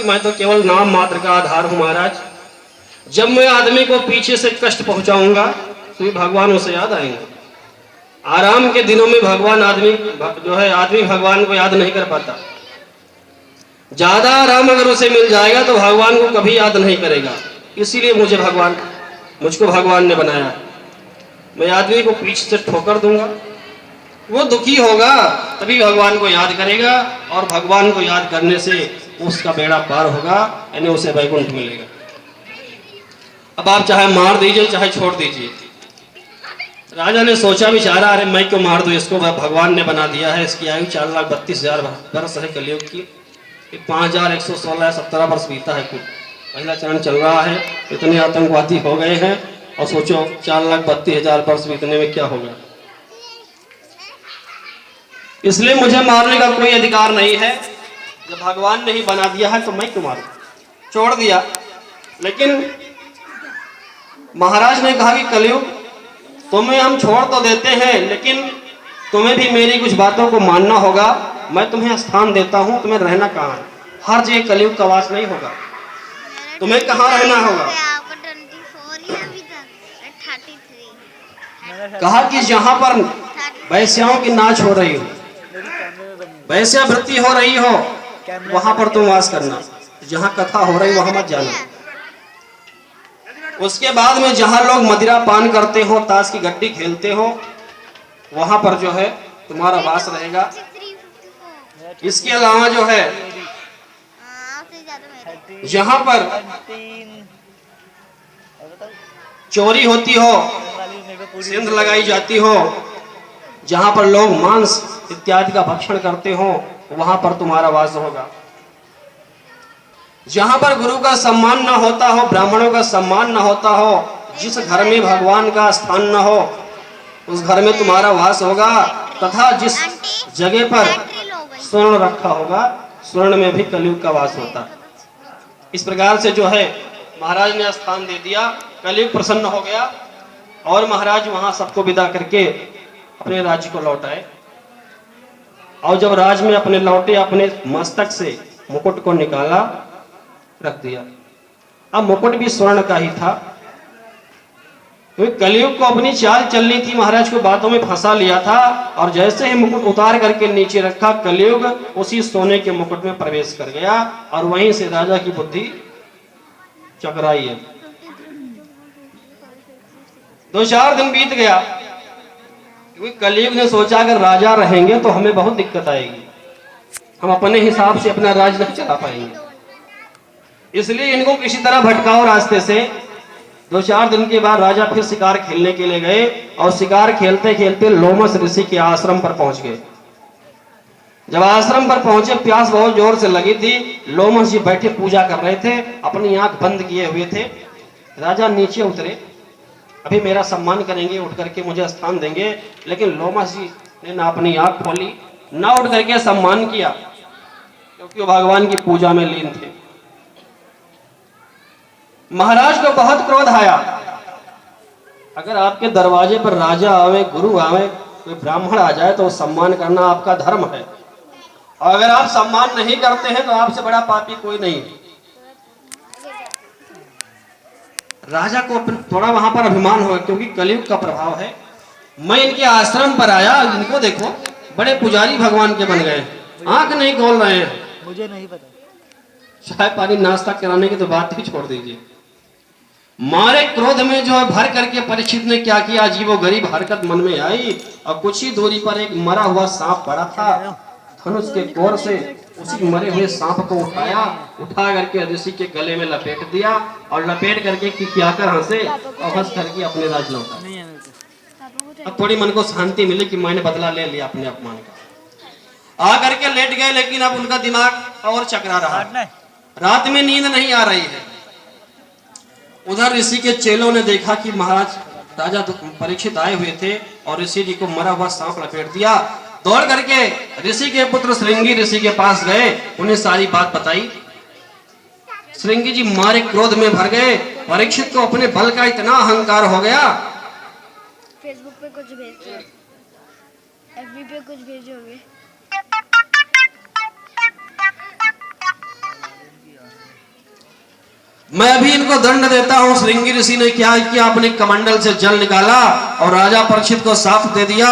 मैं तो केवल नाम मात्र का आधार हूं महाराज। जब मैं आदमी को पीछे से कष्ट पहुंचाऊंगा तो ये भगवान उसे याद आएंगे। आराम के दिनों में भगवान आदमी भगवान को याद नहीं कर पाता। ज्यादा आराम अगर उसे मिल जाएगा तो भगवान को कभी याद नहीं करेगा। इसीलिए मुझको भगवान ने बनाया। मैं आदमी को पीछे से ठोकर दूंगा, वो दुखी होगा तभी भगवान को याद करेगा, और भगवान को याद करने से उसका बेड़ा पार होगा, यानी उसे वैकुंठ मिलेगा। अब आप चाहे मार दीजिए चाहे छोड़ दीजिए। राजा ने सोचा विचारा, अरे मैं क्यों मार दूं इसको, भगवान ने बना दिया है। इसकी आयु 4,32,000 वर्ष है कलयुग की। 5,116-17 वर्ष बीता है कुल। पहला चरण चल रहा है, इतने आतंकवादी हो गए हैं, और सोचो 4,32,000 वर्ष बीतने में क्या होगा। इसलिए मुझे मारने का कोई अधिकार नहीं है। जब भगवान ने ही बना दिया है तो मैं क्यों मारूं, छोड़ दिया। लेकिन महाराज ने कहा कि कलयुग तुम्हें हम छोड़ तो देते हैं, लेकिन तुम्हें भी मेरी कुछ बातों को मानना होगा। मैं तुम्हें स्थान देता हूं, तुम्हें रहना कहाँ है। हर जगह कलयुग का वास नहीं होगा, तुम्हें कहाँ रहना होगा। कहा कि जहां पर वैश्याओं की नाच हो रही हो, वैश्यावृत्ति हो रही हो, वहां पर तुम वास करना। जहां कथा हो रही वहां मत जाना। उसके बाद में जहां लोग मदिरा पान करते हो, ताश की गड्डी खेलते हो, वहां पर जो है तुम्हारा वास रहेगा। इसके अलावा जो है जहां पर चोरी होती हो, सिंध लगाई जाती हो, जहां पर लोग मांस इत्यादि का भक्षण करते हो, वहां पर तुम्हारा वास होगा। जहां पर गुरु का सम्मान न होता हो, ब्राह्मणों का सम्मान न होता हो, जिस घर में भगवान का स्थान न हो, उस घर में तुम्हारा वास होगा। तथा जिस जगह पर स्वर्ण रखा होगा, स्वर्ण में भी कलयुग का वास होता। इस प्रकार से जो है महाराज ने स्थान दे दिया। कलयुग प्रसन्न हो गया और महाराज वहां सबको विदा करके अपने राज्य को लौट आए। और जब राज में अपने लौटे, अपने मस्तक से मुकुट को निकाला, रख दिया। अब मुकुट भी स्वर्ण का ही था, क्योंकि कलयुग को अपनी चाल चलनी थी। महाराज को बातों में फंसा लिया था, और जैसे ही मुकुट उतार करके नीचे रखा, कलयुग उसी सोने के मुकुट में प्रवेश कर गया, और वहीं से राजा की बुद्धि चकराई है। 2-4 दिन बीत गया, क्योंकि कलयुग ने सोचा अगर राजा रहेंगे तो हमें बहुत दिक्कत आएगी, हम अपने हिसाब से अपना राज नहीं चला पाएंगे। इसलिए इनको किसी तरह भटकाओ रास्ते से। 2-4 दिन के बाद राजा फिर शिकार खेलने के लिए गए, और शिकार खेलते खेलते लोमस ऋषि के आश्रम पर पहुंच गए। जब आश्रम पर पहुंचे, प्यास बहुत जोर से लगी थी। लोमस जी बैठे पूजा कर रहे थे, अपनी आंख बंद किए हुए थे। राजा नीचे उतरे, अभी मेरा सम्मान करेंगे, उठ करके मुझे स्थान देंगे। लेकिन लोमस जी ने ना अपनी आंख खोली, ना उठ करके सम्मान किया, क्योंकि वो भगवान की पूजा में लीन थे। महाराज को बहुत क्रोध आया। अगर आपके दरवाजे पर राजा आवे, गुरु आवे, कोई ब्राह्मण आ जाए तो सम्मान करना आपका धर्म है, और अगर आप सम्मान नहीं करते हैं तो आपसे बड़ा पापी कोई नहीं। राजा को थोड़ा वहां पर अभिमान होगा, क्योंकि कलयुग का प्रभाव है। मैं इनके आश्रम पर आया, इनको देखो बड़े पुजारी भगवान के बन गए, आंख नहीं खोल रहे हैं। मुझे नहीं पता। चाय पानी नाश्ता कराने की तो बात ही छोड़ दीजिए। मारे क्रोध में जो है भर करके परीक्षित ने क्या किया, अजीब वो गरीब हरकत मन में आई और कुछ ही दूरी पर एक मरा हुआ सांप पड़ा था, धनुष के कोर से उसी मरे हुए सांप को उठाया, उठा करके ऋषि के गले में लपेट दिया और लपेट करके किकियाकर हंसे और हंस करके अपने राज लौटा। अब थोड़ी मन को शांति मिली कि मैंने बदला ले लिया अपने अपमान का। आ करके लेट गए, लेकिन अब उनका दिमाग और चकरा रहा, रात में नींद नहीं आ रही है। उधर ऋषि के चेलों ने देखा कि महाराज राजा परीक्षित आए हुए थे और ऋषि जी को मरा हुआ सांप लपेट दिया। दौड़ करके ऋषि के पुत्र श्रृंगी ऋषि के पास गए, उन्हें सारी बात बताई। श्रृंगी जी मारे क्रोध में भर गए, परीक्षित को अपने बल का इतना अहंकार हो गया। फेसबुक पे कुछ भेजते, एफबी पे कुछ भेजोगे। मैं अभी इनको दंड देता हूं। श्रृंगी ऋषि ने क्या किया, अपने कमंडल से जल निकाला और राजा परीक्षित को साफ दे दिया।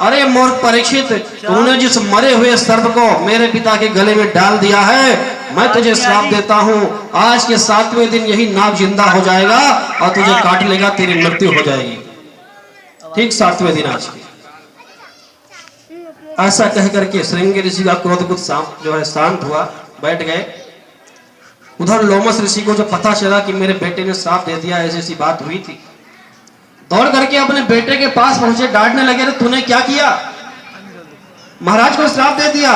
अरे मूर्ख परीक्षित, तूने जिस मरे हुए सर्प को मेरे पिता के गले में डाल दिया है, मैं तुझे श्राप देता हूं, आज के 7वें दिन यही नाग जिंदा हो जाएगा और तुझे काट लेगा, तेरी मृत्यु हो जाएगी। ठीक 7वें दिन आज की। ऐसा कह करके श्रृंगी ऋषि का क्रोध कुछ जो है शांत हुआ, बैठ गए। उधर लोमस ऋषि को जब पता चला कि मेरे बेटे ने श्राप दे दिया, ऐसी ऐसी बात हुई थी, दौड़ करके अपने बेटे के पास पहुंचे, डांटने लगे, तूने क्या किया, महाराज को श्राप दे दिया।